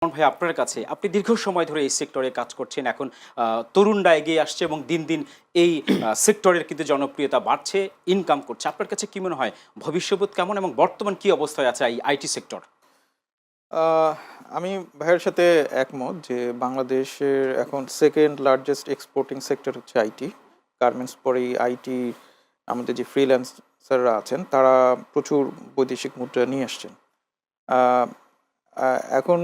ভাই আপনার কাছে আপনি দীর্ঘ সময় ধরে এই সেক্টরে কাজ করছেন। এখন তরুণরা এগিয়ে আসছে এবং দিন, দিন এই সেক্টরের কিন্তু জনপ্রিয়তা বাড়ছে, ইনকাম করছে। আপনার কাছে কি মনে হয় ভবিষ্যৎ কেমন এবং বর্তমান কি অবস্থায় আছে এই আইটি সেক্টর? আহ আমি ভাইয়ের সাথে একমত যে বাংলাদেশের এখন সেকেন্ড লার্জেস্ট এক্সপোর্টিং সেক্টর হচ্ছে আইটি। গার্মেন্টস পরেই আইটি আমাদের যে ফ্রিল্যান্সাররা আছেন তারা প্রচুর বৈদেশিক মুদ্রা নিয়ে আসছেন। আহ, এখন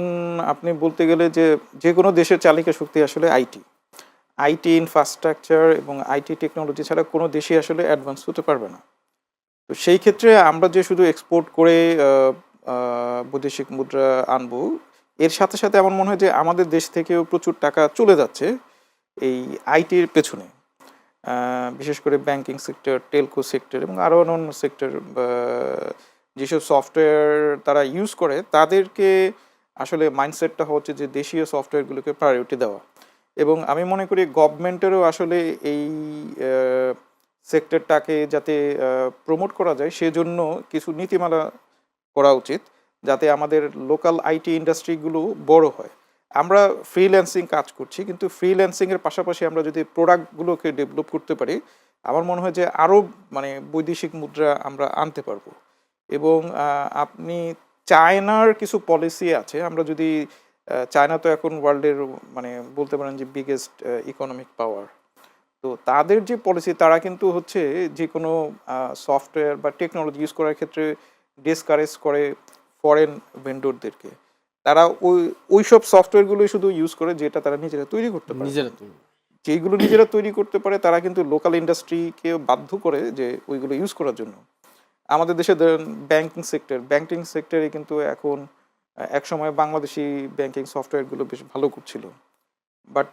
আপনি বলতে গেলে যে যে কোনো দেশের চালিকা শক্তি আসলে আইটি। আইটি ইনফ্রাস্ট্রাকচার এবং আইটি টেকনোলজি ছাড়া কোনো দেশই আসলে অ্যাডভান্স হতে পারবে না। তো সেই ক্ষেত্রে আমরা যে শুধু এক্সপোর্ট করে বৈদেশিক মুদ্রা আনবো, এর সাথে সাথে আমার মনে হয় যে আমাদের দেশ থেকেও প্রচুর টাকা চলে যাচ্ছে এই আইটির পেছনে। বিশেষ করে ব্যাংকিং সেক্টর, টেলকো সেক্টর এবং আরও অন্যান্য সেক্টর যেসব সফটওয়্যার তারা ইউজ করে তাদেরকে আসলে মাইন্ডসেটটা হচ্ছে যে দেশীয় সফটওয়্যারগুলোকে প্রায়োরিটি দেওয়া। এবং আমি মনে করি গভর্নমেন্টেরও আসলে এই সেক্টরটাকে যাতে প্রমোট করা যায় সেজন্য কিছু নীতিমালা করা উচিত, যাতে আমাদের লোকাল আইটি ইন্ডাস্ট্রিগুলো বড় হয়। আমরা ফ্রিল্যান্সিং কাজ করছি, কিন্তু ফ্রিল্যান্সিংয়ের পাশাপাশি আমরা যদি প্রোডাক্টগুলোকে ডেভেলপ করতে পারি, আমার মনে হয় যে আরও বৈদেশিক মুদ্রা আমরা আনতে পারবো। এবং আপনি চায়নার কিছু পলিসি আছে, আমরা যদি চায়না তো এখন ওয়ার্ল্ডের বলতে পারেন যে বিগেস্ট ইকোনমিক পাওয়ার। তো তাদের যে পলিসি তারা কিন্তু হচ্ছে যে কোনো সফটওয়্যার বা টেকনোলজি ইউজ করার ক্ষেত্রে ডিসকারেজ করে ফরেন ভেন্ডরদেরকে। তারা ওই সব সফটওয়্যারগুলোই শুধু ইউজ করে যেটা তারা নিজেরা তৈরি করতে পারে। নিজেরা তৈরি। যেইগুলো নিজেরা তৈরি করতে পারে তারা কিন্তু লোকাল ইন্ডাস্ট্রিকে বাধ্য করে যে ওইগুলো ইউজ করার জন্য। আমাদের দেশে ব্যাংকিং সেক্টরে কিন্তু এখন একসময় বাংলাদেশি ব্যাংকিং সফটওয়্যারগুলো বেশ ভালো করছিল। বাট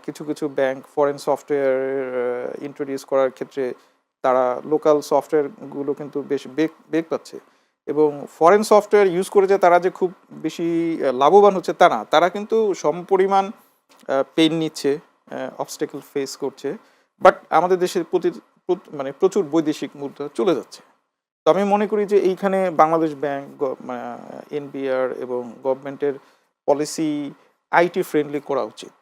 কিছু কিছু ব্যাংক ফরেন সফটওয়্যার ইন্ট্রোডিউস করার ক্ষেত্রে তারা লোকাল সফটওয়্যারগুলো কিন্তু বেশ বেগ পাচ্ছে। এবং ফরেন সফটওয়্যার ইউজ করে যে তারা যে খুব বেশি লাভবান হচ্ছে তা না, তারা কিন্তু সমপরিমাণ পেইন নিচ্ছে, অবস্টেকল ফেস করছে। বাট আমাদের দেশের প্রচুর বৈদেশিক মুদ্রা চলে যাচ্ছে। তো আমি মনে করি যে এইখানে বাংলাদেশ ব্যাংক, এনবিআর এবং গভর্নমেন্টের পলিসি আইটি ফ্রেন্ডলি করা উচিত।